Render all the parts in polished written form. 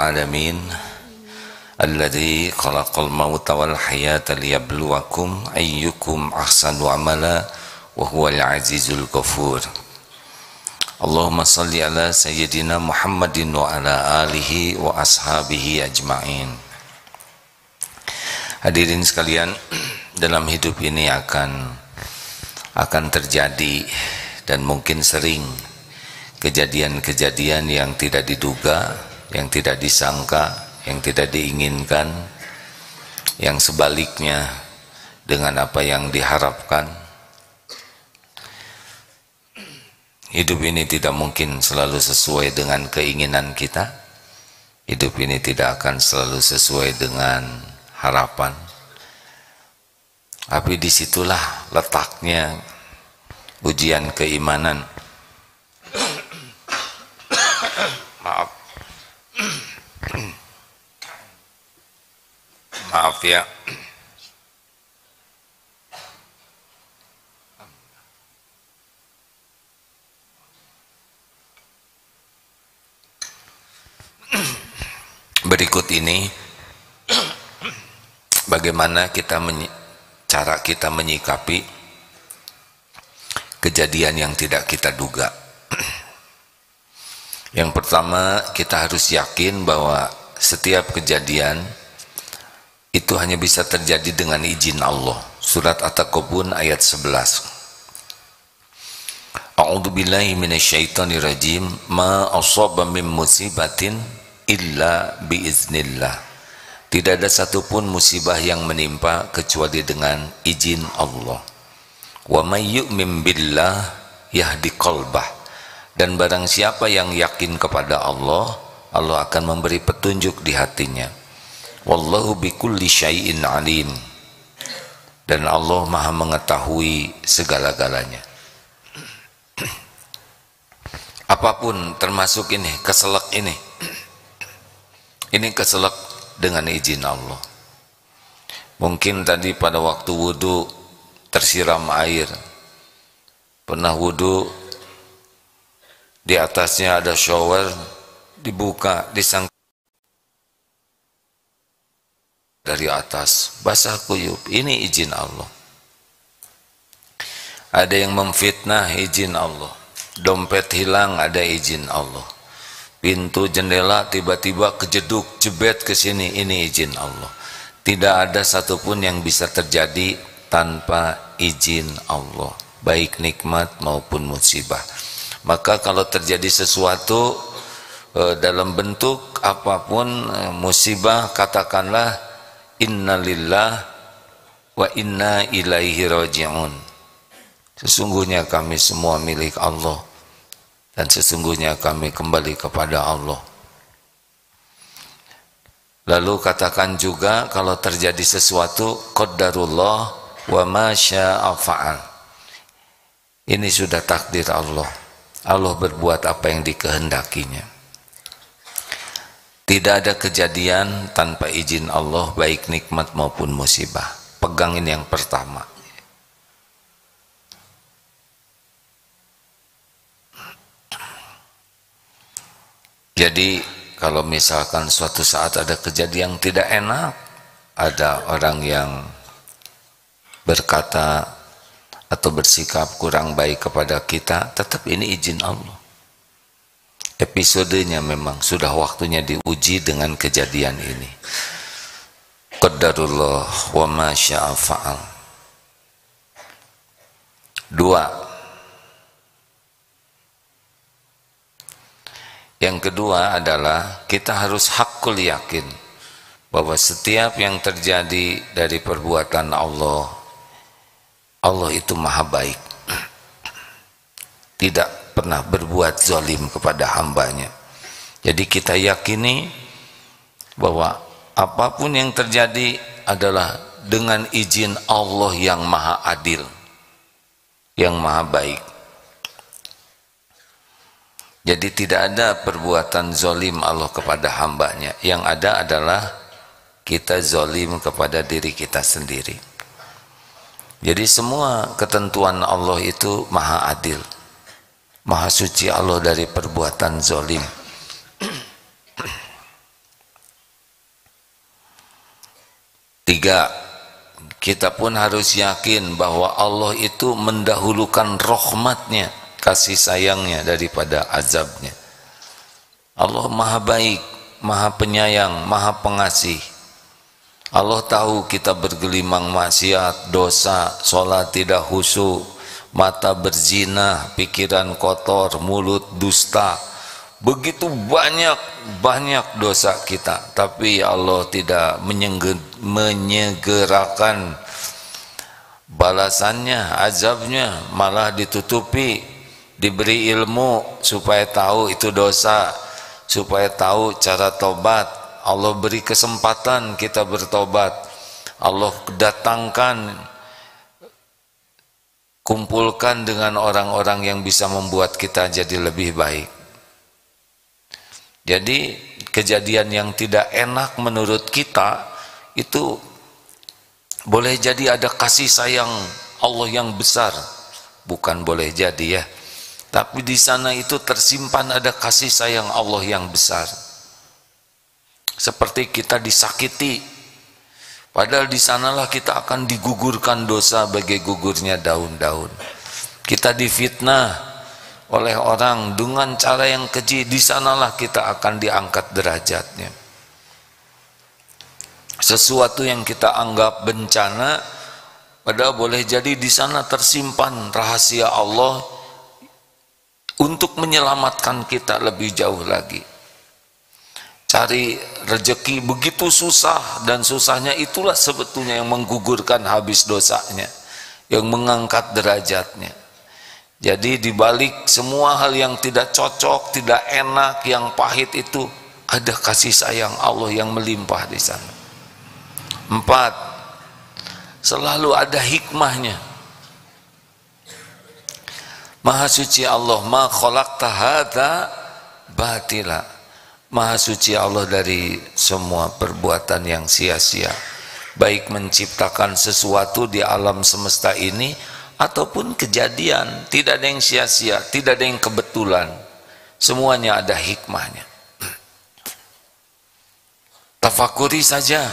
alamin alladzi khalaqal mauta wal hayata liyabluwakum ayyukum ahsanu amala wa huwal azizul ghafur. Allahumma salli ala sayyidina Muhammadin wa ala alihi wa ashabihi ajma'in. Hadirin sekalian, dalam hidup ini akan terjadi dan mungkin sering kejadian-kejadian yang tidak diduga, yang tidak disangka, yang tidak diinginkan, yang sebaliknya dengan apa yang diharapkan. Hidup ini tidak mungkin selalu sesuai dengan keinginan kita. Hidup ini tidak akan selalu sesuai dengan harapan. Tapi disitulah letaknya ujian keimanan. Maaf ya. Berikut ini bagaimana cara kita menyikapi kejadian yang tidak kita duga. Yang pertama, kita harus yakin bahwa setiap kejadian itu hanya bisa terjadi dengan izin Allah. Surat At-Taghabun ayat 11. A'udzubillahi minasyaitonirrajim. Ma asaba min musibatin illa biiznillah. Tidak ada satupun musibah yang menimpa kecuali dengan izin Allah. Wa may yu'min billah yahdi qalbah. Dan barang siapa yang yakin kepada Allah, Allah akan memberi petunjuk di hatinya. Wallahu bikulli syai'in alim. Dan Allah Maha mengetahui segala-galanya. Apapun termasuk ini, keselak ini. Ini keselak dengan izin Allah. Mungkin tadi pada waktu wudu tersiram air. Pernah wudu, di atasnya ada shower, dibuka, disangka dari atas, basah kuyup. Ini izin Allah. Ada yang memfitnah, izin Allah. Dompet hilang, ada izin Allah. Pintu jendela tiba-tiba kejeduk, jebet ke sini, ini izin Allah. Tidak ada satupun yang bisa terjadi tanpa izin Allah, baik nikmat maupun musibah. Maka kalau terjadi sesuatu dalam bentuk apapun musibah, katakanlah innalillah wa inna ilaihi raji'un. Sesungguhnya kami semua milik Allah dan sesungguhnya kami kembali kepada Allah. Lalu katakan juga kalau terjadi sesuatu qadarullah wa ma syaa fa'al. Ini sudah takdir Allah. Allah berbuat apa yang dikehendakinya. Tidak ada kejadian tanpa izin Allah, baik nikmat maupun musibah. Pegang ini yang pertama. Jadi kalau misalkan suatu saat ada kejadian yang tidak enak, ada orang yang berkata atau bersikap kurang baik kepada kita, tetap ini izin Allah. Episodenya memang sudah waktunya diuji dengan kejadian ini. Qadarullah wa ma syaa fa'al. 2. Yang kedua adalah kita harus hakul yakin bahwa setiap yang terjadi dari perbuatan Allah, Allah itu maha baik, tidak pernah berbuat zalim kepada hambanya. Jadi kita yakini bahwa apapun yang terjadi adalah dengan izin Allah yang maha adil, yang maha baik. Jadi tidak ada perbuatan zalim Allah kepada hambanya. Yang ada adalah kita zalim kepada diri kita sendiri. Jadi semua ketentuan Allah itu maha adil, maha suci Allah dari perbuatan zalim. Tiga, kita pun harus yakin bahwa Allah itu mendahulukan rahmatnya, kasih sayangnya daripada azabnya. Allah maha baik, maha penyayang, maha pengasih. Allah tahu kita bergelimang maksiat, dosa, sholat tidak khusyuk, mata berzina, pikiran kotor, mulut dusta. Begitu banyak dosa kita, tapi Allah tidak menyegerakan balasannya, azabnya, malah ditutupi, diberi ilmu supaya tahu itu dosa, supaya tahu cara tobat. Allah beri kesempatan kita bertobat. Allah datangkan, kumpulkan dengan orang-orang yang bisa membuat kita jadi lebih baik. Jadi kejadian yang tidak enak menurut kita itu boleh jadi ada kasih sayang Allah yang besar, bukan boleh jadi ya, tapi di sana itu tersimpan ada kasih sayang Allah yang besar. Seperti kita disakiti, padahal di sanalah kita akan digugurkan dosa bagai gugurnya daun-daun. Kita difitnah oleh orang dengan cara yang keji, di sanalah kita akan diangkat derajatnya. Sesuatu yang kita anggap bencana, padahal boleh jadi di sana tersimpan rahasia Allah untuk menyelamatkan kita lebih jauh lagi. Cari rezeki begitu susah, dan susahnya itulah sebetulnya yang menggugurkan habis dosanya, yang mengangkat derajatnya. Jadi dibalik semua hal yang tidak cocok, tidak enak, yang pahit itu, ada kasih sayang Allah yang melimpah di sana. 4, selalu ada hikmahnya. Maha suci Allah, ma khalaqta hadza batila. Maha suci Allah dari semua perbuatan yang sia-sia, baik menciptakan sesuatu di alam semesta ini ataupun kejadian. Tidak ada yang sia-sia, tidak ada yang kebetulan, semuanya ada hikmahnya. Tafakuri saja,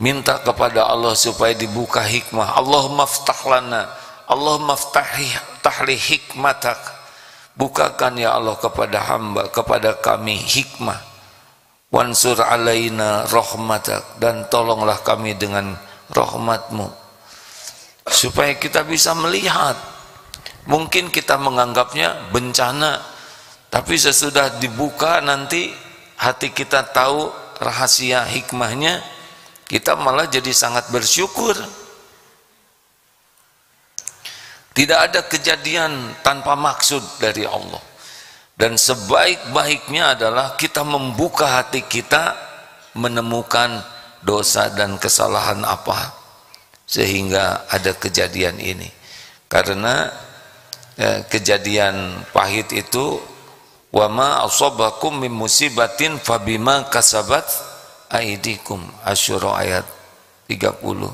minta kepada Allah supaya dibuka hikmah. Allahumma ftah lana, Allahumma ftahli hikmatak. Bukakan ya Allah kepada hamba, kepada kami hikmah. Wansur alaina rahmatak, dan tolonglah kami dengan rahmatmu, supaya kita bisa melihat. Mungkin kita menganggapnya bencana, tapi sesudah dibuka nanti hati kita tahu rahasia hikmahnya, kita malah jadi sangat bersyukur. Tidak ada kejadian tanpa maksud dari Allah, dan sebaik-baiknya adalah kita membuka hati kita, menemukan dosa dan kesalahan apa sehingga ada kejadian ini. Karena kejadian pahit itu, wa ma asabakum min musibatin fabima kasabat aidikum, Asyura ayat 30.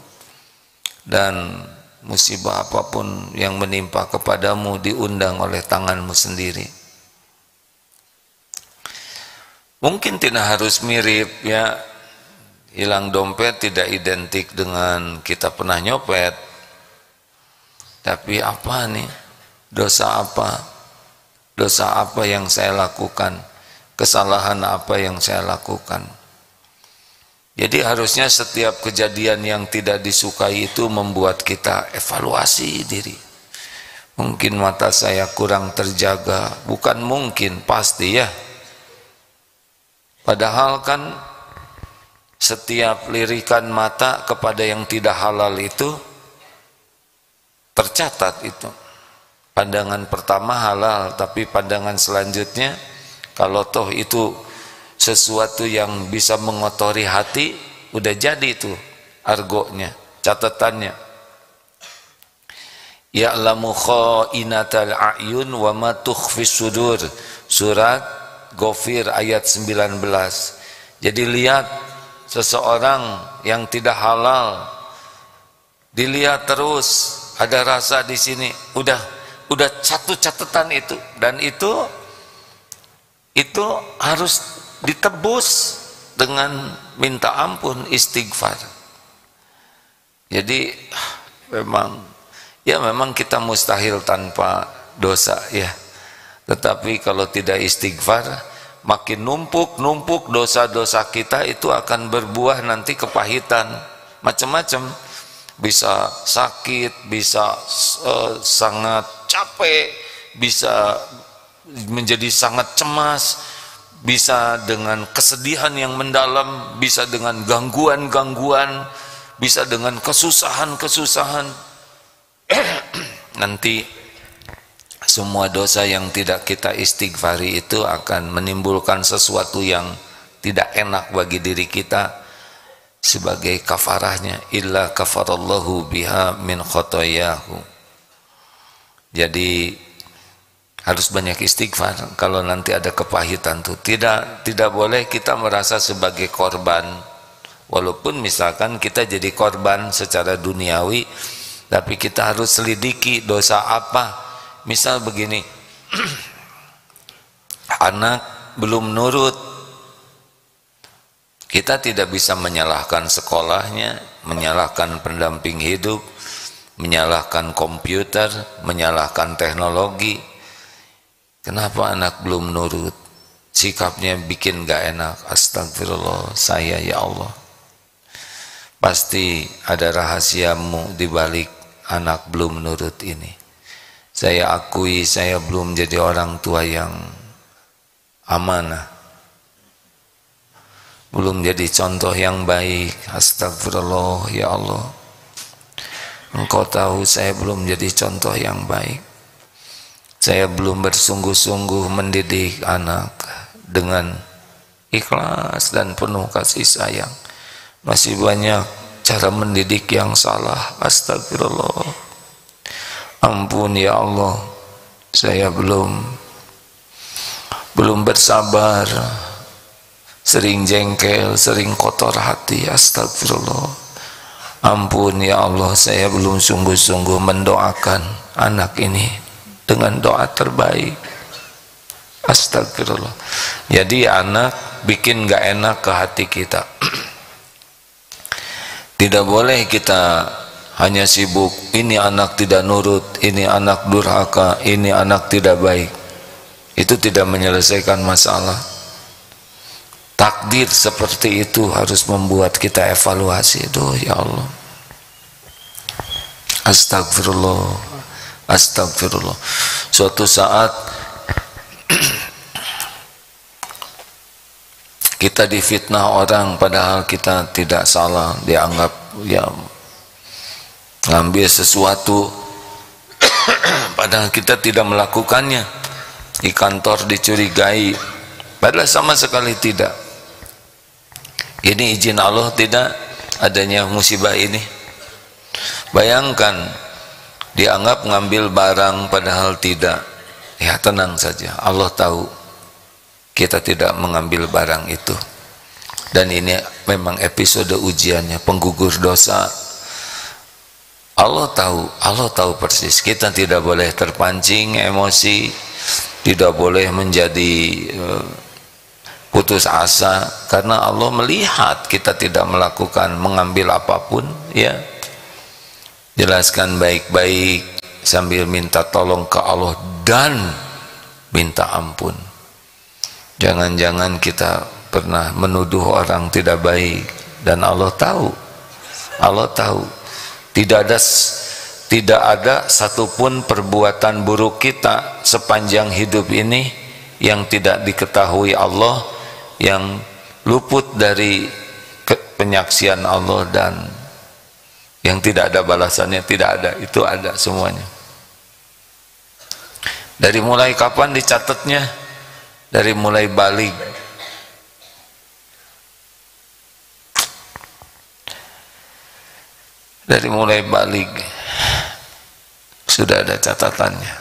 Dan musibah apapun yang menimpa kepadamu diundang oleh tanganmu sendiri. Mungkin tidak harus mirip ya, hilang dompet tidak identik dengan kita pernah nyopet. Tapi apa nih, dosa apa? Dosa apa yang saya lakukan? Kesalahan apa yang saya lakukan? Jadi harusnya setiap kejadian yang tidak disukai itu membuat kita evaluasi diri. Mungkin mata saya kurang terjaga, bukan mungkin, pasti ya. Padahal kan setiap lirikan mata kepada yang tidak halal itu tercatat itu. Pandangan pertama halal, tapi pandangan selanjutnya kalau toh itu sesuatu yang bisa mengotori hati, udah jadi itu argonya, catatannya. Ya'lamu kha'inatal a'yun wa ma tukhfis sudur, surat Ghafir ayat 19. Jadi lihat seseorang yang tidak halal, dilihat terus, ada rasa di sini, udah satu catatan itu, dan itu harus ditebus. dengan minta ampun, istighfar. Jadi memang kita mustahil tanpa dosa ya. Tetapi kalau tidak istighfar, makin numpuk dosa-dosa kita, itu akan berbuah nanti kepahitan macam-macam. Bisa sakit, bisa sangat capek, bisa menjadi sangat cemas, bisa dengan kesedihan yang mendalam, bisa dengan gangguan-gangguan, bisa dengan kesusahan-kesusahan. Nanti semua dosa yang tidak kita istighfari itu akan menimbulkan sesuatu yang tidak enak bagi diri kita sebagai kafarahnya. Illa kafarallahu biha min khotoyahu. Jadi harus banyak istighfar. Kalau nanti ada kepahitan tuh tidak boleh kita merasa sebagai korban. Walaupun misalkan kita jadi korban secara duniawi, tapi kita harus selidiki dosa apa. Misal begini, anak belum nurut, kita tidak bisa menyalahkan sekolahnya, menyalahkan pendamping hidup, menyalahkan komputer, menyalahkan teknologi. Kenapa anak belum nurut? Sikapnya bikin gak enak. Astagfirullah, saya ya Allah, pasti ada rahasiamu di balik anak belum nurut ini. Saya akui saya belum jadi orang tua yang amanah, belum jadi contoh yang baik. Astagfirullah ya Allah, Engkau tahu saya belum jadi contoh yang baik. Saya belum bersungguh-sungguh mendidik anak dengan ikhlas dan penuh kasih sayang. Masih banyak cara mendidik yang salah. Astagfirullah, ampun ya Allah, saya belum bersabar, sering jengkel, sering kotor hati. Astagfirullah, ampun ya Allah, saya belum sungguh-sungguh mendoakan anak ini dengan doa terbaik. Astagfirullah. Jadi anak bikin gak enak ke hati kita. Tidak boleh kita hanya sibuk, ini anak tidak nurut, ini anak durhaka, ini anak tidak baik. Itu tidak menyelesaikan masalah. Takdir seperti itu harus membuat kita evaluasi. Duh ya Allah, astagfirullah, astagfirullah. Suatu saat kita difitnah orang padahal kita tidak salah, dianggap ya ngambil sesuatu padahal kita tidak melakukannya. Di kantor dicurigai padahal sama sekali tidak. Ini izin Allah tidak adanya musibah ini. Bayangkan dianggap ngambil barang padahal tidak. Ya tenang saja, Allah tahu kita tidak mengambil barang itu. Dan ini memang episode ujiannya, penggugur dosa. Allah tahu persis. Kita tidak boleh terpancing emosi, tidak boleh menjadi putus asa, karena Allah melihat kita tidak mengambil apapun. Ya, jelaskan baik-baik sambil minta tolong ke Allah dan minta ampun. Jangan-jangan kita pernah menuduh orang tidak baik, dan Allah tahu. Tidak ada satupun perbuatan buruk kita sepanjang hidup ini yang tidak diketahui Allah, yang luput dari penyaksian Allah, dan yang tidak ada balasannya. Tidak ada, itu ada semuanya. Dari mulai kapan dicatatnya? Dari mulai baligh. Dari mulai baligh sudah ada catatannya.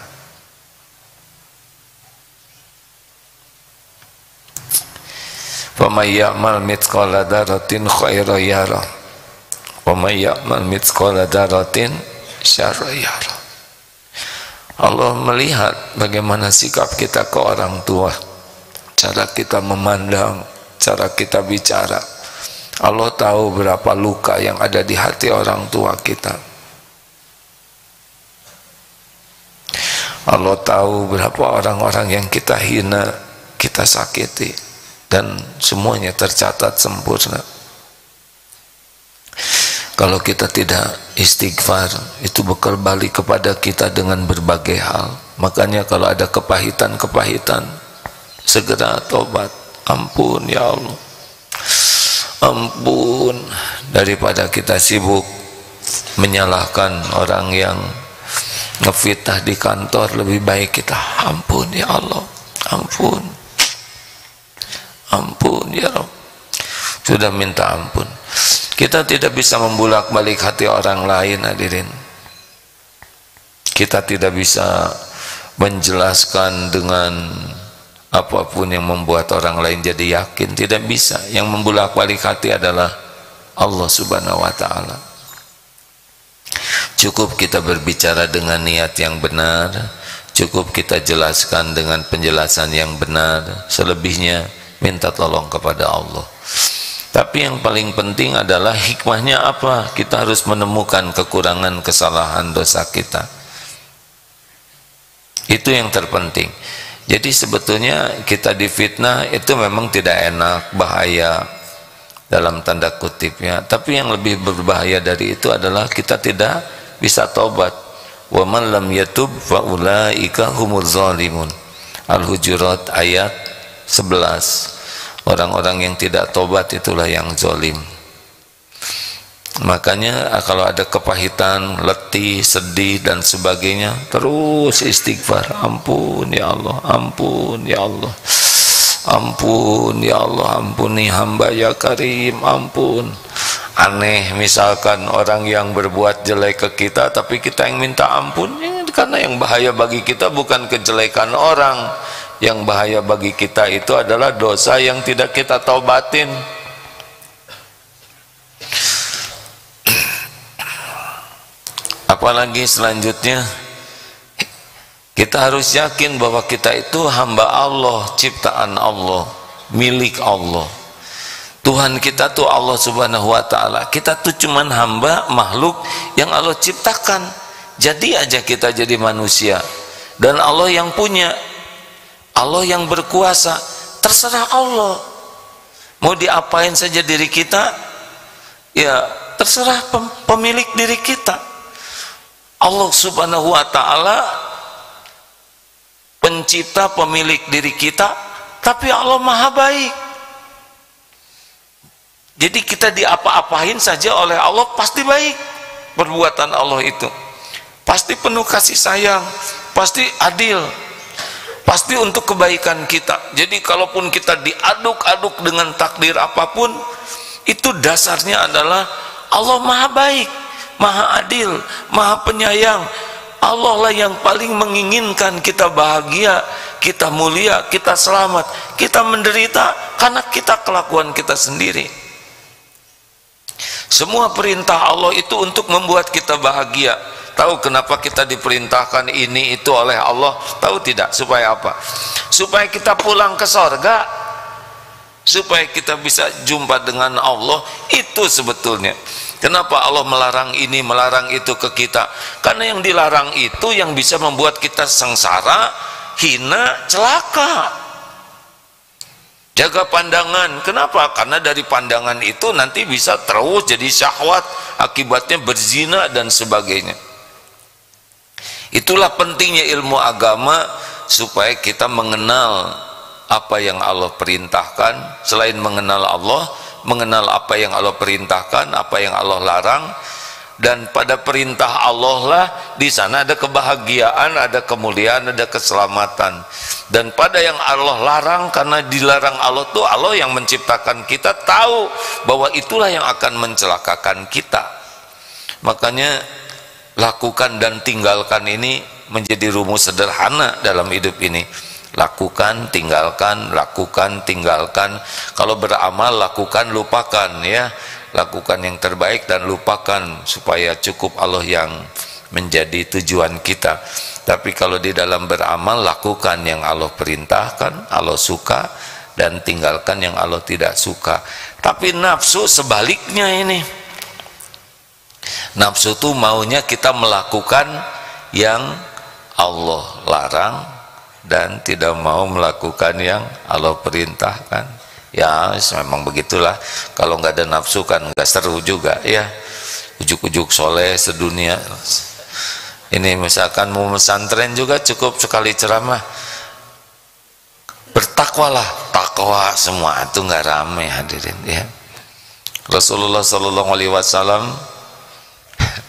Faman ya'mal mithqala dzarratin khairan yarah wa may ya'mal mithqala dzarratin syarran yarah. Allah melihat bagaimana sikap kita ke orang tua, cara kita memandang, cara kita bicara. Allah tahu berapa luka yang ada di hati orang tua kita. Allah tahu berapa orang-orang yang kita hina, kita sakiti, dan semuanya tercatat sempurna. Kalau kita tidak istighfar, itu bakal balik kepada kita dengan berbagai hal. Makanya kalau ada kepahitan-kepahitan, segera tobat. Ampun ya Allah, ampun. Daripada kita sibuk menyalahkan orang yang ngefitnah di kantor, lebih baik kita ampun ya Allah, ampun, ampun ya Allah. Sudah minta ampun. Kita tidak bisa membulak-balik hati orang lain, hadirin. Kita tidak bisa menjelaskan dengan apapun yang membuat orang lain jadi yakin, tidak bisa. Yang membulak-balik hati adalah Allah Subhanahu wa ta'ala. Cukup kita berbicara dengan niat yang benar, cukup kita jelaskan dengan penjelasan yang benar, selebihnya minta tolong kepada Allah. Tapi yang paling penting adalah hikmahnya apa? Kita harus menemukan kekurangan, kesalahan, dosa kita. Itu yang terpenting. Jadi sebetulnya kita difitnah itu memang tidak enak, bahaya dalam tanda kutipnya. Tapi yang lebih berbahaya dari itu adalah kita tidak bisa tobat. Wa man lam yatub fa ulaika humuz zalimun. Al-Hujurat ayat 11. Orang-orang yang tidak tobat itulah yang zalim. Makanya kalau ada kepahitan, letih, sedih dan sebagainya, terus istighfar. Ampun ya Allah, ampun ya Allah, ampun ya Allah, ampuni hamba ya Karim, ampun. Aneh misalkan orang yang berbuat jelek ke kita tapi kita yang minta ampun, karena yang bahaya bagi kita bukan kejelekan orang, yang bahaya bagi kita itu adalah dosa yang tidak kita taubatin. Apalagi selanjutnya kita harus yakin bahwa kita itu hamba Allah, ciptaan Allah, milik Allah. Tuhan kita tuh Allah Subhanahu wa ta'ala. Kita tuh cuman hamba, makhluk yang Allah ciptakan. Jadi aja kita jadi manusia, dan Allah yang punya, Allah yang berkuasa. Terserah Allah mau diapain saja diri kita, ya terserah pemilik diri kita. Allah Subhanahu wa ta'ala pencipta, pemilik diri kita, tapi Allah maha baik. Jadi kita diapa-apain saja oleh Allah pasti baik. Perbuatan Allah itu pasti penuh kasih sayang, pasti adil, pasti untuk kebaikan kita. Jadi kalaupun kita diaduk-aduk dengan takdir apapun, itu dasarnya adalah Allah maha baik, maha adil, maha penyayang. Allah lah yang paling menginginkan kita bahagia, kita mulia, kita selamat, kita menderita karena kita kelakuan kita sendiri. Semua perintah Allah itu untuk membuat kita bahagia. Tahu kenapa kita diperintahkan ini itu oleh Allah? Tahu tidak? Supaya apa? Supaya kita pulang ke sorga, supaya kita bisa jumpa dengan Allah. Itu sebetulnya kenapa Allah melarang ini, melarang itu ke kita. Karena yang dilarang itu yang bisa membuat kita sengsara, hina, celaka. Jaga pandangan. Kenapa? Karena dari pandangan itu nanti bisa terus jadi syahwat, akibatnya berzina dan sebagainya. Itulah pentingnya ilmu agama, supaya kita mengenal apa yang Allah perintahkan. Selain mengenal Allah, mengenal apa yang Allah perintahkan, apa yang Allah larang. Dan pada perintah Allah lah di sana ada kebahagiaan, ada kemuliaan, ada keselamatan. Dan pada yang Allah larang, karena dilarang Allah tuh Allah yang menciptakan kita, tahu bahwa itulah yang akan mencelakakan kita. Makanya lakukan dan tinggalkan ini menjadi rumus sederhana dalam hidup ini. Lakukan, tinggalkan, lakukan, tinggalkan. Kalau beramal, lakukan, lupakan, ya. Lakukan yang terbaik dan lupakan, supaya cukup Allah yang menjadi tujuan kita. Tapi kalau di dalam beramal, lakukan yang Allah perintahkan, Allah suka, dan tinggalkan yang Allah tidak suka. Tapi nafsu sebaliknya ini. Nafsu tuh maunya kita melakukan yang Allah larang dan tidak mau melakukan yang Allah perintahkan. Ya memang begitulah, kalau nggak ada nafsu kan nggak seru juga ya. Ujuk-ujuk soleh sedunia. Ini misalkan mau pesantren juga cukup sekali ceramah, bertakwalah, takwa semua itu nggak rame hadirin ya. Rasulullah Shallallahu Alaihi Wasallam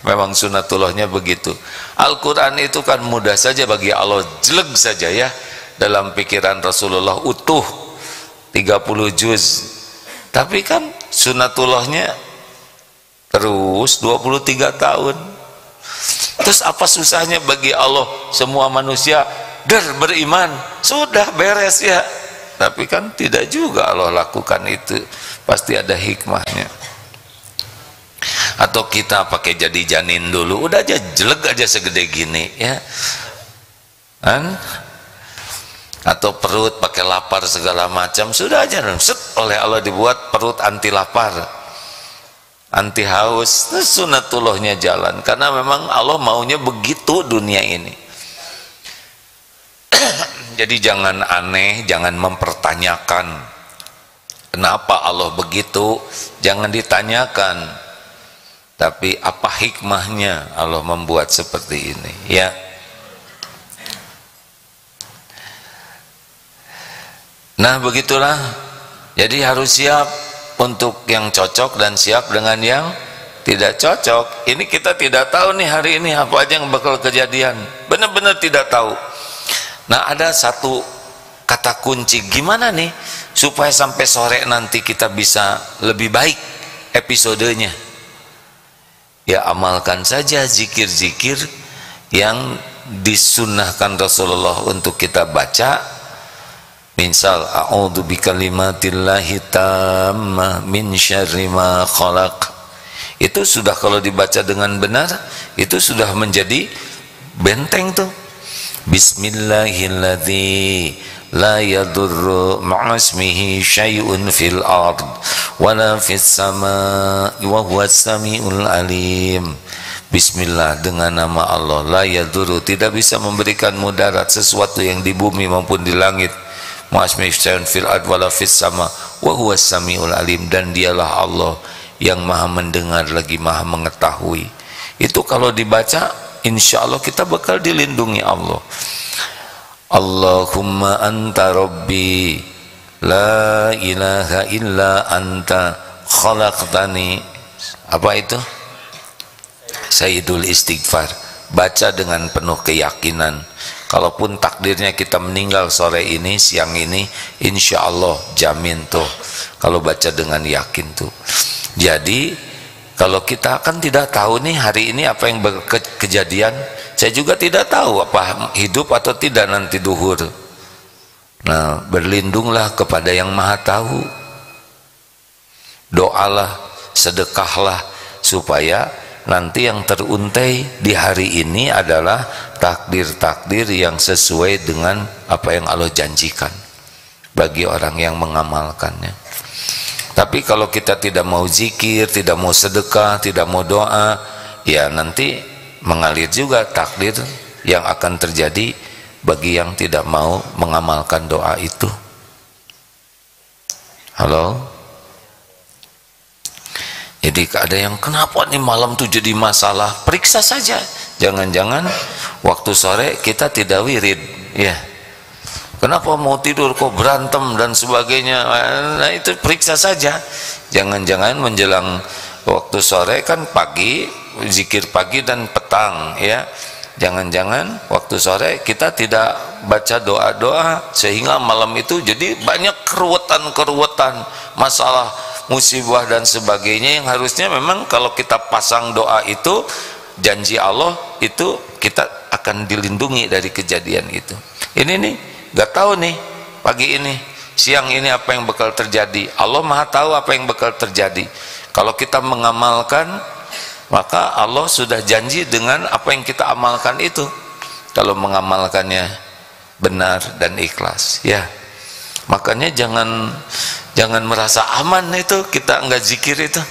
memang sunatullahnya begitu. Al-Quran itu kan mudah saja bagi Allah, jeleg saja ya, dalam pikiran Rasulullah utuh 30 juz. Tapi kan sunatullahnya terus 23 tahun. Terus apa susahnya bagi Allah semua manusia beriman, sudah beres ya. Tapi kan tidak juga Allah lakukan itu, pasti ada hikmahnya. Atau kita pakai jadi janin dulu, udah aja jelek aja segede gini ya kan? Atau perut pakai lapar segala macam, sudah aja set oleh Allah dibuat perut anti lapar, anti haus. Sunatullahnya jalan, karena memang Allah maunya begitu dunia ini. Jadi jangan aneh, jangan mempertanyakan kenapa Allah begitu, jangan ditanyakan, tapi apa hikmahnya Allah membuat seperti ini ya. Nah begitulah, jadi harus siap untuk yang cocok dan siap dengan yang tidak cocok. Ini kita tidak tahu nih hari ini apa aja yang bakal kejadian, benar-benar tidak tahu. Nah ada satu kata kunci, gimana nih supaya sampai sore nanti kita bisa lebih baik episodenya. Ya amalkan saja zikir-zikir yang disunnahkan Rasulullah untuk kita baca. Misal a'udzu bikalimatillahi tammah min syarri ma khalaq. Itu sudah kalau dibaca dengan benar itu sudah menjadi benteng tuh. Bismillahilladzi la yadurru ma'asmihi syai'un fil ard wala fis sama' wa huwas samiul alim. Bismillah, dengan nama Allah, la yadurru, tidak bisa memberikan mudarat sesuatu yang di bumi maupun di langit, ma'asmihi syai'un fil ard wala fis sama' wa huwas samiul alim, dan dialah Allah yang maha mendengar lagi maha mengetahui. Itu kalau dibaca insya Allah kita bakal dilindungi Allah. Allahumma anta rabbi la ilaha illa anta khalaqtani. Apa itu? Sayyidul istighfar. Baca dengan penuh keyakinan. Kalaupun takdirnya kita meninggal sore ini, siang ini, insya Allah jamin tuh kalau baca dengan yakin tuh. Jadi kalau kita kan tidak tahu nih hari ini apa yang kejadian, saya juga tidak tahu apa hidup atau tidak nanti duhur. Nah berlindunglah kepada yang maha tahu, doalah, sedekahlah, supaya nanti yang teruntai di hari ini adalah takdir-takdir yang sesuai dengan apa yang Allah janjikan bagi orang yang mengamalkannya. Tapi kalau kita tidak mau zikir, tidak mau sedekah, tidak mau doa, ya nanti mengalir juga takdir yang akan terjadi bagi yang tidak mau mengamalkan doa itu. Halo? Jadi ada yang kenapa nih malam tuh jadi masalah, periksa saja. Jangan-jangan waktu sore kita tidak wirid, ya. Kenapa mau tidur kok berantem dan sebagainya. Nah itu periksa saja. Jangan-jangan menjelang waktu sore kan pagi, zikir pagi dan petang ya. Jangan-jangan waktu sore kita tidak baca doa-doa sehingga malam itu jadi banyak keruwetan-keruwetan, masalah, musibah dan sebagainya, yang harusnya memang kalau kita pasang doa itu janji Allah itu kita akan dilindungi dari kejadian itu. Ini nih gak tahu nih pagi ini, siang ini apa yang bakal terjadi. Allah maha tahu apa yang bakal terjadi. Kalau kita mengamalkan, maka Allah sudah janji dengan apa yang kita amalkan itu, kalau mengamalkannya benar dan ikhlas ya. Makanya jangan merasa aman itu kita enggak zikir itu.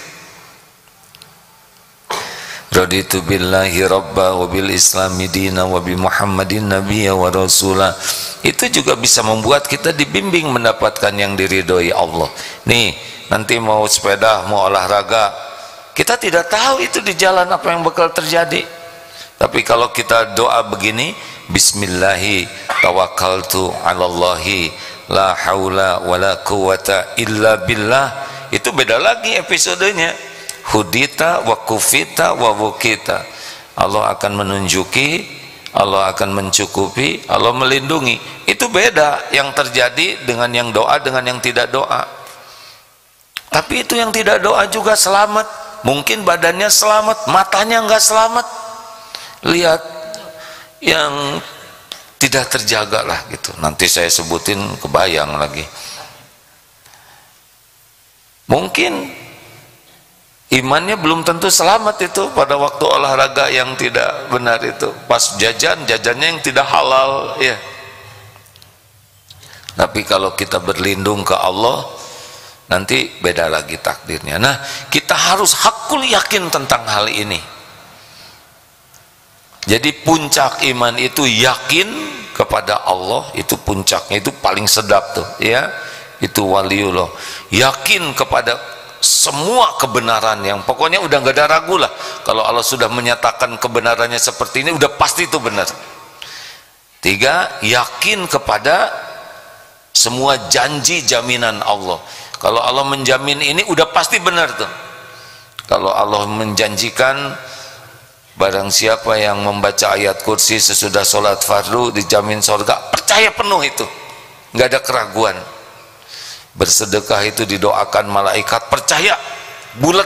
Raditu billahi rabba wa bil islami dina wa bi muhammadin nabiyya wa rasula. Itu juga bisa membuat kita dibimbing mendapatkan yang diridhoi Allah. Nih, nanti mau sepeda, mau olahraga, kita tidak tahu itu di jalan apa yang bakal terjadi. Tapi kalau kita doa begini, bismillahi tawakkaltu 'alallahi la haula wala quwata illa billah, itu beda lagi episodenya. Hudita wa kufita wa wukita. Allah akan menunjuki, Allah akan mencukupi, Allah melindungi. Itu beda yang terjadi dengan yang doa dengan yang tidak doa. Tapi itu yang tidak doa juga selamat. Mungkin badannya selamat, matanya enggak selamat. Lihat yang tidak terjaga lah gitu. Nanti saya sebutin kebayang lagi. Mungkin imannya belum tentu selamat itu pada waktu olahraga yang tidak benar itu, pas jajannya yang tidak halal ya. Tapi kalau kita berlindung ke Allah, nanti beda lagi takdirnya. Nah, kita harus hakul yakin tentang hal ini. Jadi puncak iman itu yakin kepada Allah, itu puncaknya, itu paling sedap tuh ya. Itu waliullah, yakin kepada semua kebenaran, yang pokoknya udah nggak ada ragu lah. Kalau Allah sudah menyatakan kebenarannya seperti ini, udah pasti itu benar. 3, yakin kepada semua janji jaminan Allah. Kalau Allah menjamin ini, udah pasti benar tuh. Kalau Allah menjanjikan barang siapa yang membaca ayat kursi sesudah sholat fardu dijamin surga, percaya penuh itu, nggak ada keraguan. Bersedekah itu didoakan malaikat, percaya bulat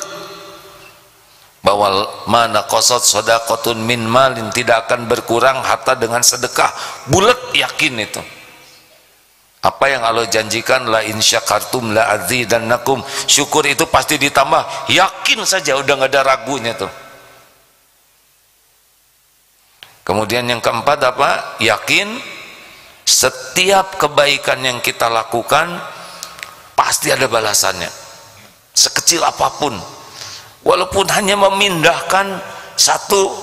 bahwa mana qasat shadaqatun min malin, tidak akan berkurang harta dengan sedekah, bulat yakin itu. Apa yang Allah janjikan, la in syakartum la azidannakum, syukur itu pasti ditambah, yakin saja, udah nggak ada ragunya tuh. Kemudian yang keempat apa? Yakin setiap kebaikan yang kita lakukan pasti ada balasannya, sekecil apapun, walaupun hanya memindahkan satu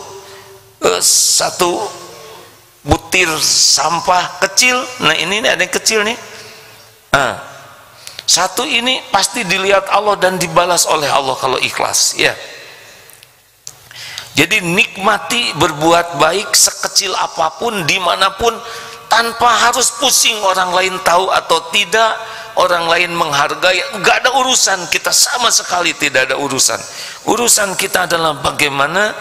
butir sampah kecil. Nah ini ada yang kecil nih, satu ini pasti dilihat Allah dan dibalas oleh Allah kalau ikhlas ya. Jadi nikmati berbuat baik sekecil apapun, dimanapun, tanpa harus pusing orang lain tahu atau tidak, orang lain menghargai, nggak ada urusan kita, sama sekali tidak ada urusan. Urusan kita adalah bagaimana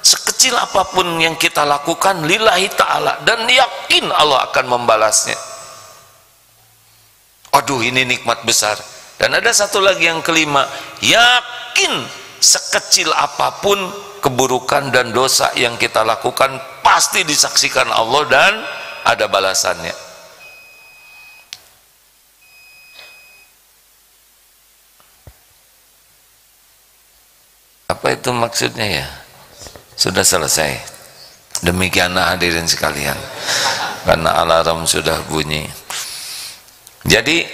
sekecil apapun yang kita lakukan lillahi ta'ala, dan yakin Allah akan membalasnya. Aduh, ini nikmat besar. Dan ada satu lagi yang kelima, yakin sekecil apapun keburukan dan dosa yang kita lakukan pasti disaksikan Allah dan ada balasannya. Apa itu maksudnya ya? Sudah selesai. Demikianlah hadirin sekalian, karena alarm sudah bunyi. Jadi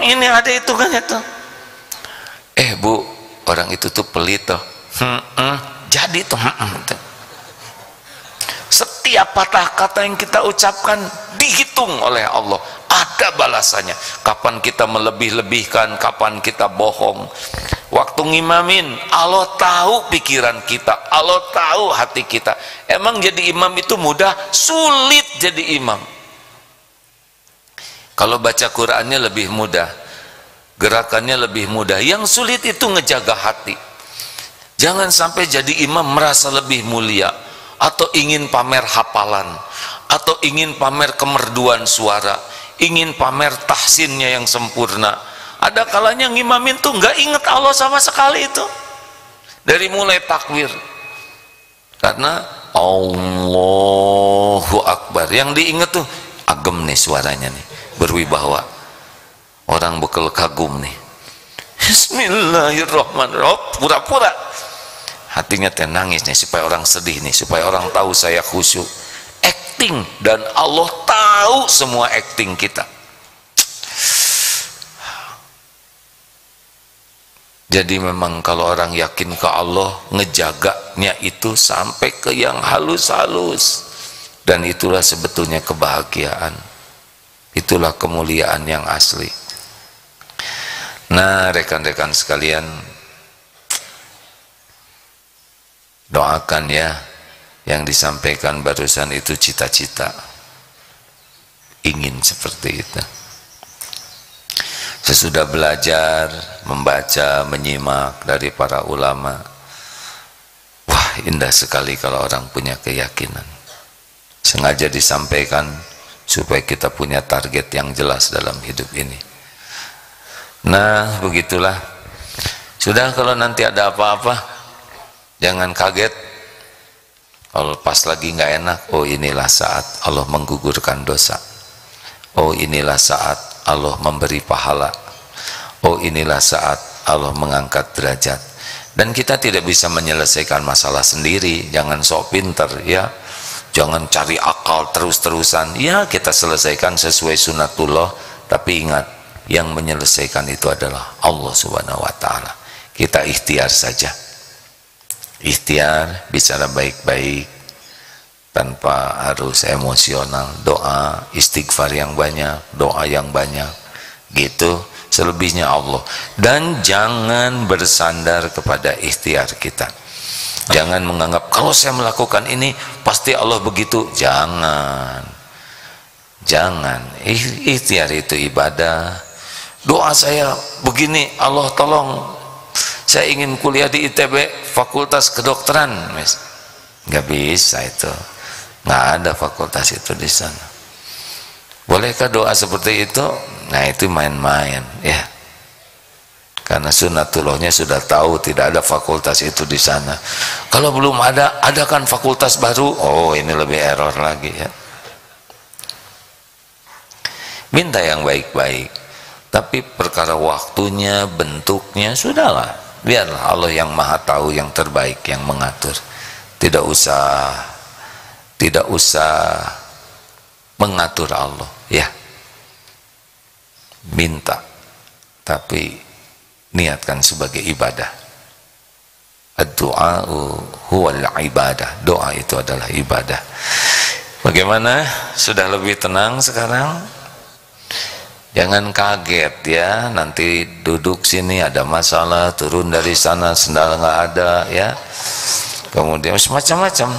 ini ada hitungannya tuh. Bu, orang itu tuh pelit tuh. Jadi tuh setiap patah kata yang kita ucapkan dihitung oleh Allah, ada balasannya. Kapan kita melebih-lebihkan, kapan kita bohong. Waktu ngimamin, Allah tahu pikiran kita, Allah tahu hati kita. Emang jadi imam itu mudah? Sulit jadi imam. Kalau baca Qur'annya lebih mudah, gerakannya lebih mudah. Yang sulit itu ngejaga hati. Jangan sampai jadi imam merasa lebih mulia, atau ingin pamer hafalan, atau ingin pamer kemerduan suara, ingin pamer tahsinnya yang sempurna. Ada kalanya ngimamin tuh nggak inget Allah sama sekali itu, dari mulai takbir, karena Allahu Akbar yang diinget tuh agem nih suaranya nih, berwibawa, orang bekal kagum nih. Bismillahirrahmanirrahim, pura-pura hatinya nangis nih supaya orang sedih nih, supaya orang tahu saya khusyuk. acting, dan Allah tahu semua acting kita. Jadi memang kalau orang yakin ke Allah, ngejaganya itu sampai ke yang halus-halus, dan itulah sebetulnya kebahagiaan, itulah kemuliaan yang asli. Nah, rekan-rekan sekalian, doakan ya, yang disampaikan barusan itu cita-cita, ingin seperti itu. Sesudah belajar, membaca, menyimak dari para ulama, wah indah sekali kalau orang punya keyakinan. Sengaja disampaikan supaya kita punya target yang jelas dalam hidup ini. Nah, begitulah. Sudah, kalau nanti ada apa-apa, jangan kaget. Kalau pas lagi nggak enak, oh inilah saat Allah menggugurkan dosa. Oh inilah saat Allah memberi pahala. Oh inilah saat Allah mengangkat derajat. Dan kita tidak bisa menyelesaikan masalah sendiri. Jangan sok pinter ya. Jangan cari akal terus-terusan. Ya, kita selesaikan sesuai sunatullah. Tapi ingat, yang menyelesaikan itu adalah Allah Subhanahu wa Ta'ala. Kita ikhtiar saja. Ikhtiar, bicara baik-baik, tanpa harus emosional. Doa, istighfar yang banyak, doa yang banyak, gitu. Selebihnya Allah. Dan jangan bersandar kepada ikhtiar kita. Jangan menganggap kalau saya melakukan ini pasti Allah begitu. Jangan. Jangan. Ikhtiar itu ibadah. Doa saya begini, Allah tolong, saya ingin kuliah di ITB Fakultas Kedokteran, nggak bisa itu, nggak ada fakultas itu di sana. Bolehkah doa seperti itu? Nah, itu main-main ya, karena sunatullahnya sudah tahu tidak ada fakultas itu di sana. Kalau belum ada, adakan fakultas baru. Oh, ini lebih error lagi ya. Minta yang baik-baik. Tapi perkara waktunya, bentuknya, sudahlah, biarlah Allah yang maha tahu yang terbaik yang mengatur. Tidak usah mengatur Allah ya. Minta, tapi niatkan sebagai ibadah. Ad-du'a huwal ibadah. Doa itu adalah ibadah. Bagaimana? Sudah lebih tenang sekarang? Jangan kaget ya, nanti duduk sini ada masalah, turun dari sana sendal nggak ada ya, kemudian macam-macam.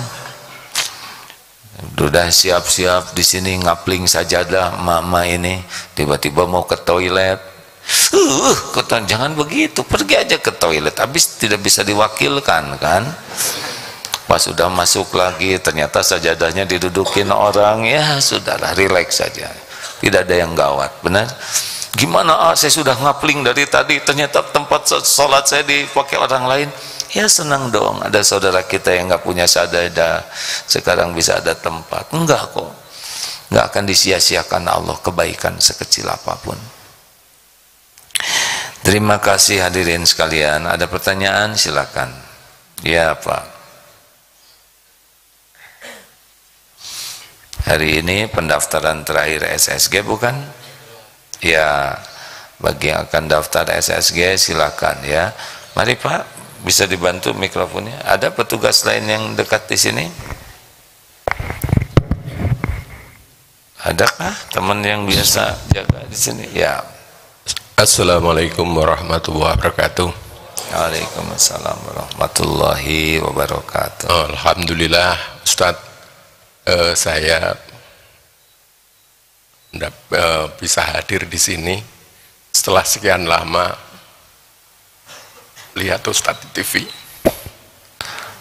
Sudah siap-siap di sini ngapling sajadah mama ini, tiba-tiba mau ke toilet. Jangan begitu, pergi aja ke toilet, habis tidak bisa diwakilkan kan. Pas sudah masuk lagi ternyata sajadahnya didudukin orang, ya sudahlah, relax saja. Tidak ada yang gawat, benar? Gimana, saya sudah ngapling dari tadi, ternyata tempat sholat saya dipakai orang lain. Ya senang dong, ada saudara kita yang nggak punya sajadah, sekarang bisa ada tempat. Enggak kok, nggak akan disia-siakan Allah kebaikan sekecil apapun. Terima kasih hadirin sekalian. Ada pertanyaan silakan. Ya Pak. Hari ini pendaftaran terakhir SSG bukan? Ya, bagi yang akan daftar SSG silakan ya. Mari Pak, bisa dibantu mikrofonnya. Ada petugas lain yang dekat di sini? Adakah teman yang biasa jaga di sini? Ya. Assalamualaikum warahmatullahi wabarakatuh. Waalaikumsalam warahmatullahi wabarakatuh. Alhamdulillah Ustadz, saya bisa hadir di sini setelah sekian lama lihat Ustadz di TV.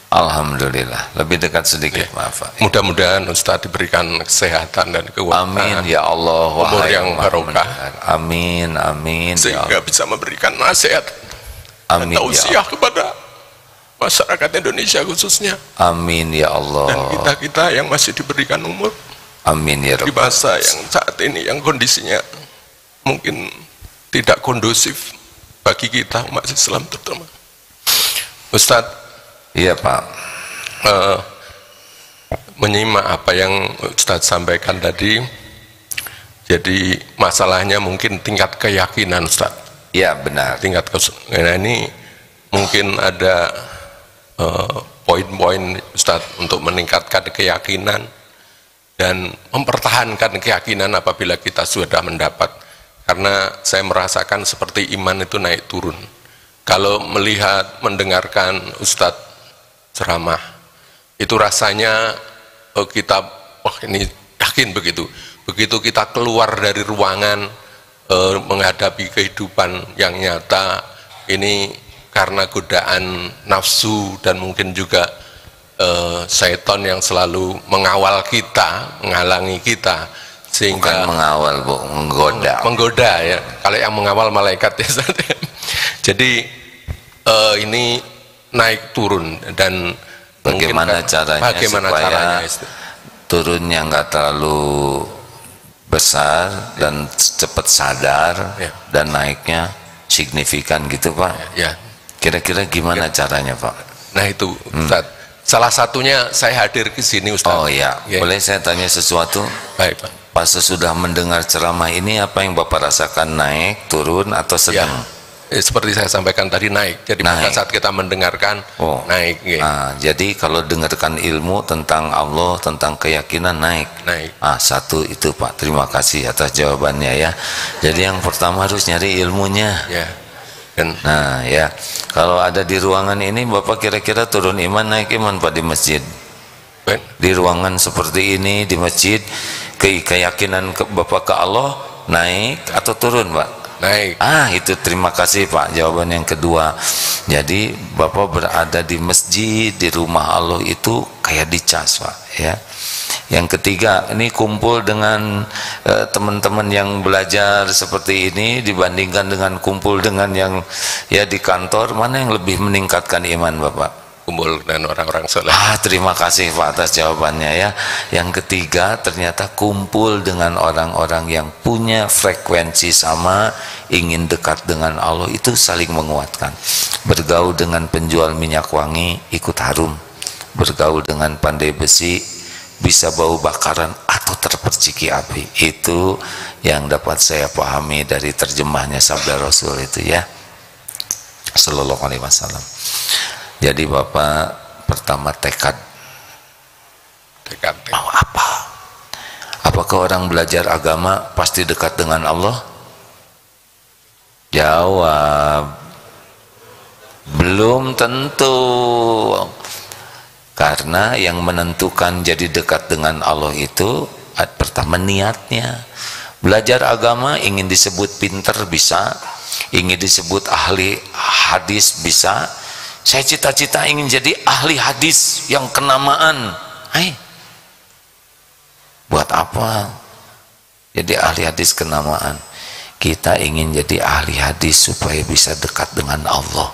Alhamdulillah, lebih dekat sedikit ya. Maaf Pak. Mudah-mudahan Ustadz diberikan kesehatan dan kekuatan. Amin ya Allah. Umur yang barokah. Amin, amin. Sehingga ya bisa memberikan nasihat dan tausiah kepada masyarakat Indonesia khususnya. Amin ya Allah. Dan kita-kita yang masih diberikan umur. Amin ya Rabb. Di masa yang saat ini yang kondisinya mungkin tidak kondusif bagi kita umat Islam terutama. Ustadz. Iya Pak. menyimak apa yang Ustadz sampaikan tadi. Jadi masalahnya mungkin tingkat keyakinan, Ustadz. Ya benar. Nah, ini mungkin ada poin-poin Ustadz untuk meningkatkan keyakinan dan mempertahankan keyakinan apabila kita sudah mendapat. Karena saya merasakan seperti iman itu naik turun. Kalau melihat, mendengarkan Ustadz ceramah, itu rasanya kita, wah ini yakin begitu. Begitu kita keluar dari ruangan menghadapi kehidupan yang nyata, ini karena godaan nafsu dan mungkin juga syaitan yang selalu mengawal kita, menghalangi kita, sehingga bukan mengawal, Bu, menggoda ya. Kalau yang mengawal malaikat ya. Jadi ini naik turun, dan bagaimana caranya supaya turunnya nggak terlalu besar dan cepat sadar, ya, dan naiknya signifikan gitu, Pak. Ya. Kira-kira gimana caranya, Pak? Nah itu Ustaz, salah satunya saya hadir ke sini, Ustaz. Oh ya, boleh saya tanya sesuatu? Baik, Pak. Pas sesudah mendengar ceramah ini, apa yang Bapak rasakan, naik, turun, atau sedang? Seperti saya sampaikan tadi, naik. Jadi pada saat kita mendengarkan, naik. Nah, jadi kalau dengarkan ilmu tentang Allah, tentang keyakinan, naik. Satu itu, Pak. Terima kasih atas jawabannya ya. Jadi yang pertama harus nyari ilmunya. Ya. Nah ya, kalau ada di ruangan ini, Bapak kira-kira turun iman, naik iman, Pak, di masjid? Di ruangan seperti ini, di masjid, keyakinan Bapak ke Allah naik atau turun, Pak? Naik. Itu terima kasih, Pak, jawaban yang kedua. Jadi Bapak berada di masjid, di rumah Allah itu kayak dicas, Pak, ya. Yang ketiga, ini kumpul dengan teman-teman yang belajar seperti ini dibandingkan dengan kumpul dengan yang ya di kantor, mana yang lebih meningkatkan iman, Bapak? Kumpul dengan orang-orang soleh. Terima kasih, Pak, atas jawabannya ya. Yang ketiga, ternyata kumpul dengan orang-orang yang punya frekuensi sama, ingin dekat dengan Allah, itu saling menguatkan. Bergaul dengan penjual minyak wangi, ikut harum. Bergaul dengan pandai besi, bisa bau bakaran atau terperciki api. Itu yang dapat saya pahami dari terjemahnya sabda Rasul itu ya, Sallallahu Alaihi Wasallam. Jadi Bapak pertama tekad mau apa? Apakah orang belajar agama pasti dekat dengan Allah? Jawab, belum tentu. Karena yang menentukan jadi dekat dengan Allah itu pertama niatnya. Belajar agama ingin disebut pinter bisa, ingin disebut ahli hadis bisa. Saya cita-cita ingin jadi ahli hadis yang kenamaan. Buat apa jadi ahli hadis kenamaan? Kita ingin jadi ahli hadis supaya bisa dekat dengan Allah.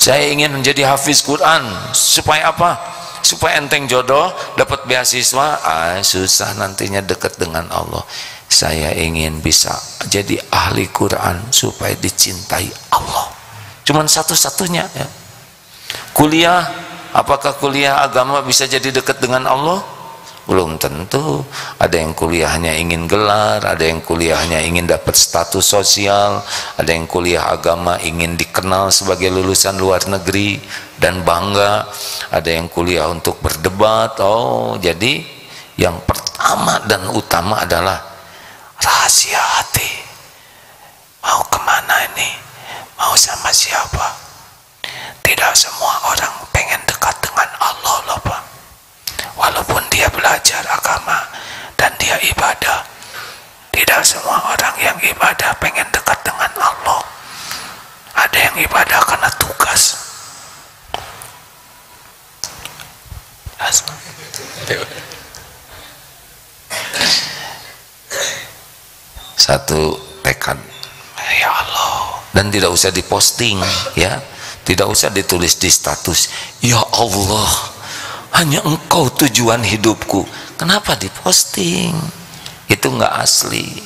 Saya ingin menjadi hafiz Quran supaya apa? Supaya enteng jodoh, dapat beasiswa. Susah nantinya dekat dengan Allah. Saya ingin bisa jadi ahli Quran supaya dicintai Allah. Cuman satu-satunya ya. Kuliah, apakah kuliah agama bisa jadi dekat dengan Allah? Belum tentu. Ada yang kuliahnya ingin gelar, ada yang kuliahnya ingin dapat status sosial, ada yang kuliah agama ingin dikenal sebagai lulusan luar negeri dan bangga, ada yang kuliah untuk berdebat. Jadi yang pertama dan utama adalah rahasia hati. Mau kemana ini? Mau sama siapa? Tidak semua orang pengen dekat dengan Allah loh, Pak. Walaupun dia belajar agama dan dia ibadah, tidak semua orang yang ibadah pengen dekat dengan Allah. Ada yang ibadah karena tugas. Satu tekad, ya Allah, dan tidak usah diposting ya, tidak usah ditulis di status, ya Allah hanya engkau tujuan hidupku. Kenapa diposting? Itu nggak asli.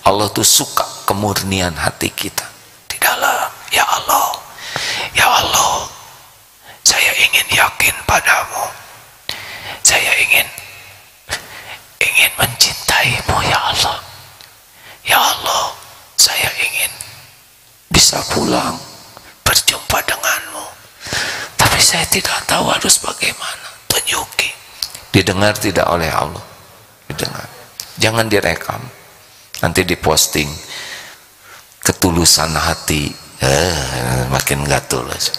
Allah tuh suka kemurnian hati kita di dalam. Ya Allah, ya Allah, saya ingin yakin padamu, Saya ingin mencintaimu ya Allah. Ya Allah, saya ingin bisa pulang berjumpa denganmu, tapi saya tidak tahu harus bagaimana. Tunjuki. Didengar tidak oleh Allah? Didengar. Jangan direkam, nanti diposting. Ketulusan hati makin gak tulus.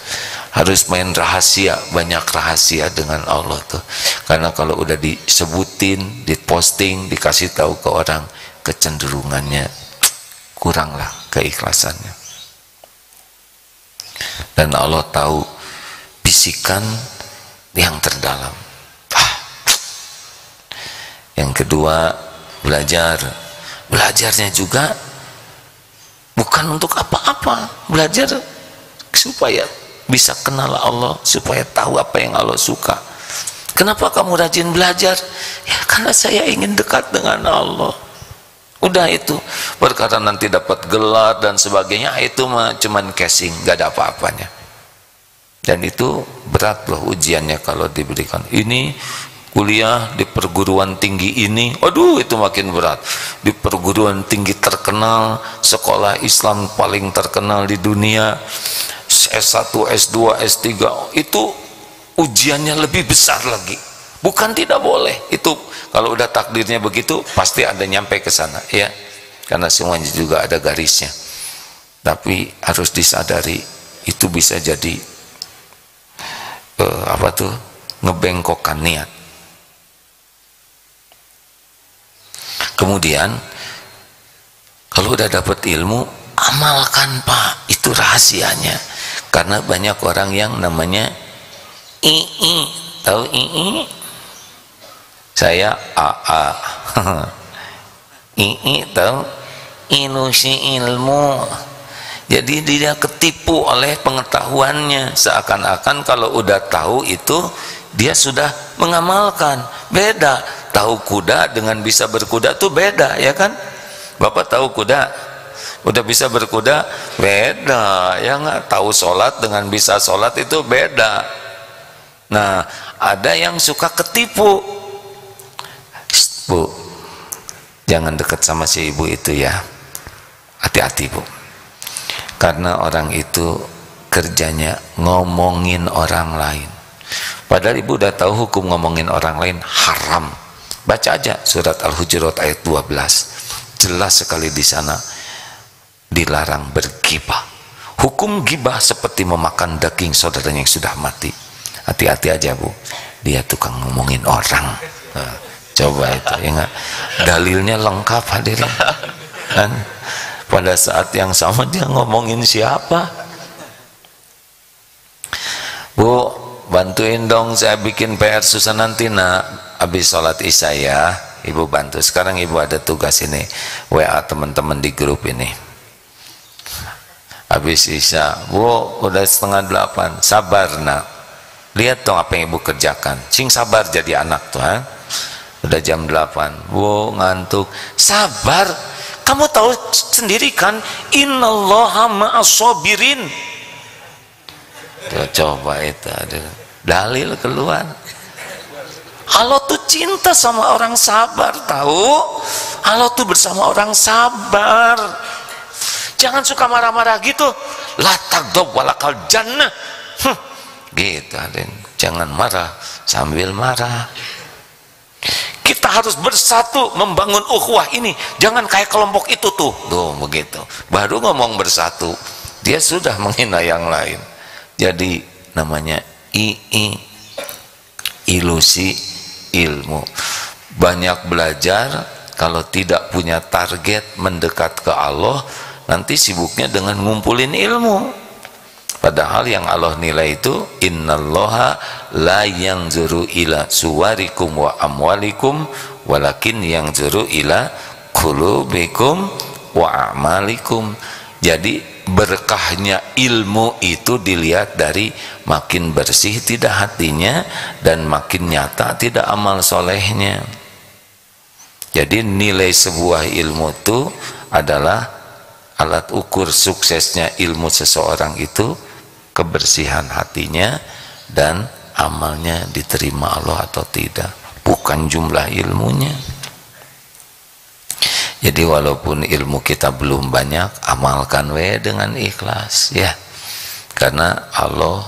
Harus main rahasia, banyak rahasia dengan Allah tuh. Karena kalau udah disebutin, diposting, dikasih tahu ke orang, kecenderungannya kuranglah keikhlasannya. Dan Allah tahu bisikan yang terdalam. Yang kedua, belajarnya juga bukan untuk apa-apa, belajar supaya bisa kenal Allah, supaya tahu apa yang Allah suka. Kenapa kamu rajin belajar? Ya karena saya ingin dekat dengan Allah. Udah itu. Perkara nanti dapat gelar dan sebagainya, itu mah cuman casing, gak ada apa-apanya. Dan itu berat loh ujiannya kalau diberikan. Ini kuliah di perguruan tinggi ini, aduh itu makin berat. Di perguruan tinggi terkenal, sekolah Islam paling terkenal di dunia, S1, S2, S3, itu ujiannya lebih besar lagi. Bukan tidak boleh, itu kalau udah takdirnya begitu pasti ada nyampe ke sana ya, karena semuanya juga ada garisnya. Tapi harus disadari itu bisa jadi ngebengkokkan niat. Kemudian kalau udah dapat ilmu, amalkan Pak, itu rahasianya. Karena banyak orang yang namanya II, tahu II? Saya AA. II tahu? Ilusi ilmu. Jadi dia ketipu oleh pengetahuannya, seakan-akan kalau udah tahu itu dia sudah mengamalkan. Beda, tahu kuda dengan bisa berkuda tuh beda, ya kan? Bapak tahu kuda? Udah bisa berkuda? Beda, ya nggak? Tahu sholat dengan bisa sholat itu beda. Nah, ada yang suka ketipu. Bu, jangan dekat sama si ibu itu ya. Hati-hati Bu. Karena orang itu kerjanya ngomongin orang lain. Padahal ibu udah tahu hukum ngomongin orang lain haram. Baca aja surat Al-Hujurat ayat 12. Jelas sekali di sana dilarang bergibah. Hukum gibah seperti memakan daging saudaranya yang sudah mati. Hati-hati aja Bu, dia tukang ngomongin orang. Nah, coba itu ya gak? Dalilnya lengkap hadirin kan? Pada saat yang sama dia ngomongin siapa? Bu, bantuin dong saya bikin PR susah nanti nak habis sholat isya ya. Ibu bantu. Sekarang ibu ada tugas ini, WA teman-teman di grup ini. Habis isya, Bu, udah 7:30, sabar nak. Lihat dong apa yang ibu kerjakan. Sing sabar jadi anak tuh, ha? Udah jam 8, Bu, ngantuk. Sabar, kamu tahu sendiri kan, innallaha ma'as-sabirin. Tuh, coba itu ada dalil keluar. Allah tuh cinta sama orang sabar, tahu? Allah tuh bersama orang sabar. Jangan suka marah-marah gitu. La taghdab walakal jannah. Gitu, aden. Jangan marah sambil marah. Kita harus bersatu membangun ukhuwah ini. Jangan kayak kelompok itu tuh. Tuh begitu. Baru ngomong bersatu, dia sudah menghina yang lain. Jadi namanya ilusi ilmu. Banyak belajar, kalau tidak punya target mendekat ke Allah, nanti sibuknya dengan ngumpulin ilmu. Padahal yang Allah nilai itu innallaha la yanzuru ila suwarikum wa amwalikum walakin yanzuru ila qulubikum wa amalikum. Jadi berkahnya ilmu itu dilihat dari makin bersih tidak hatinya dan makin nyata tidak amal solehnya. Jadi nilai sebuah ilmu itu adalah alat ukur suksesnya ilmu seseorang itu kebersihan hatinya dan amalnya diterima Allah atau tidak, bukan jumlah ilmunya. Jadi walaupun ilmu kita belum banyak, amalkan we dengan ikhlas ya, karena Allah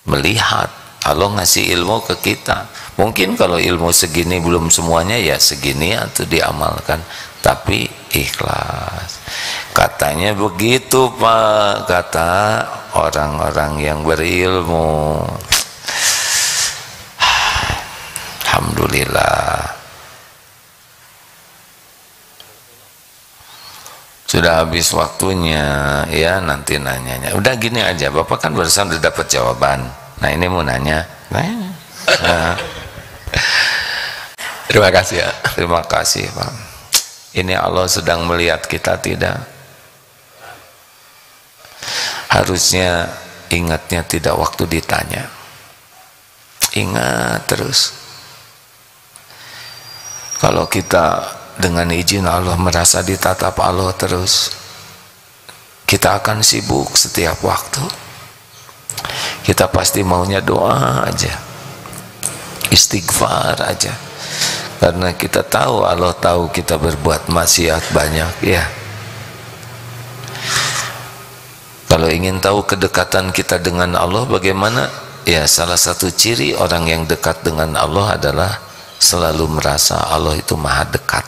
melihat, Allah ngasih ilmu ke kita. Mungkin kalau ilmu segini belum semuanya, ya segini atau diamalkan, tapi ikhlas. Katanya begitu Pak, kata orang-orang yang berilmu. Alhamdulillah. Sudah habis waktunya ya, nanti nanyanya. Udah gini aja, Bapak kan barusan udah dapat jawaban. Nah ini mau nanya. Nah. Terima kasih ya. Terima kasih Pak. Ini Allah sedang melihat kita tidak? Harusnya ingatnya tidak waktu ditanya. Ingat terus. Kalau kita dengan izin Allah merasa ditatap Allah terus, kita akan sibuk setiap waktu. Kita pasti maunya doa aja, istighfar aja, karena kita tahu Allah tahu kita berbuat maksiat banyak ya. Kalau ingin tahu kedekatan kita dengan Allah bagaimana, ya salah satu ciri orang yang dekat dengan Allah adalah selalu merasa Allah itu maha dekat.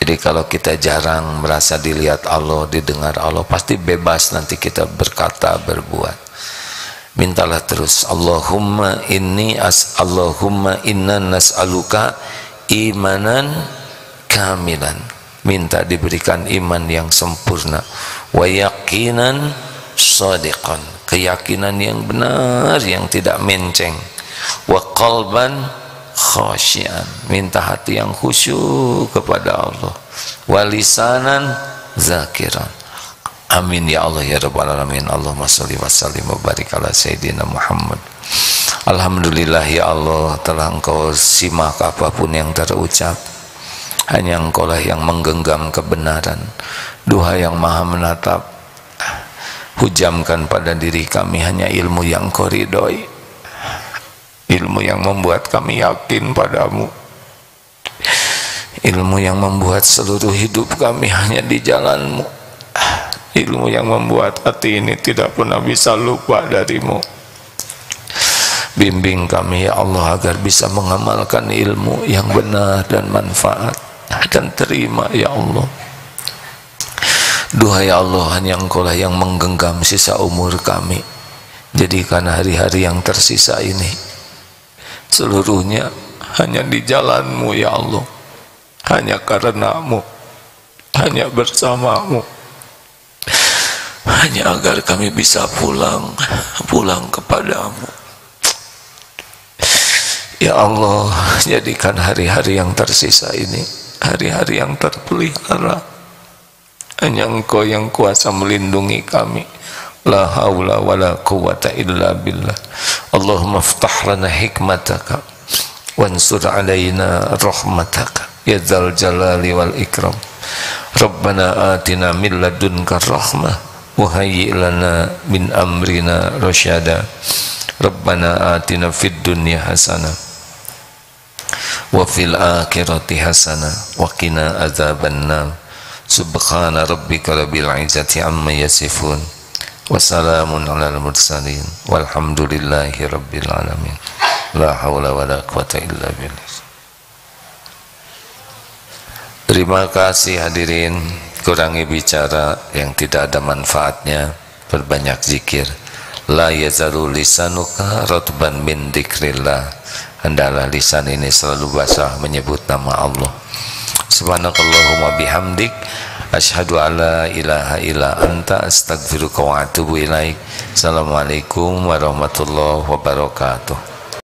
Jadi kalau kita jarang merasa dilihat Allah, didengar Allah, pasti bebas nanti kita berkata, berbuat. Mintalah terus, Allahumma inna nas'aluka imanan kamilan. Minta diberikan iman yang sempurna, wa yaqinan shadiqan, keyakinan yang benar yang tidak menceng, wa qalban khasyian, minta hati yang khusyuk kepada Allah, walisanan zakiran. Amin ya Allah ya rabbal alamin. Allahumma sholli wa sallim wa barik ala sayyidina Muhammad. Alhamdulillah ya Allah, telah Engkau simak apapun yang terucap. Hanya Engkau lah yang menggenggam kebenaran. Duha yang maha menatap, hujamkan pada diri kami hanya ilmu yang Engkau ridhoi, ilmu yang membuat kami yakin padamu, ilmu yang membuat seluruh hidup kami hanya di jalanmu, ilmu yang membuat hati ini tidak pernah bisa lupa darimu. Bimbing kami ya Allah agar bisa mengamalkan ilmu yang benar dan manfaat, dan terima ya Allah. Duha ya Allah, hanya Engkau lah yang menggenggam sisa umur kami. Jadikan hari-hari yang tersisa ini seluruhnya hanya di jalanmu ya Allah, hanya karenamu, hanya bersamamu, hanya agar kami bisa pulang kepadamu ya Allah. Jadikan hari-hari yang tersisa ini hari-hari yang terpelihara, hanya Engkau yang kuasa melindungi kami. La haula wa la quwwata illa billah. Allahumma aftah lana hikmataka wansur alaina rahmataka ya dzal jalali wal ikram. Rabbana atina min ladunka rahmah wa hayyi lana min amrina rasyada. Rabbana atina fid dunya hasanah wa fil akhirati hasanah wa qina adzabannar. Subhana rabbika rabbil izzati amma yasifun, wassalamun alal mursalin, walhamdulillahi rabbil alamin. La haula wa la quwata illa billah. Terima kasih hadirin. Kurangi bicara yang tidak ada manfaatnya, perbanyak zikir. La yazalu lisanuka ratban min dzikrillah. Hendaklah lisan ini selalu basah menyebut nama Allah. Subhanakallahumma bihamdik, asyhadu alla ilaha illa anta, astaghfiruka wa atubu ilaik. Assalamualaikum warahmatullahi wabarakatuh.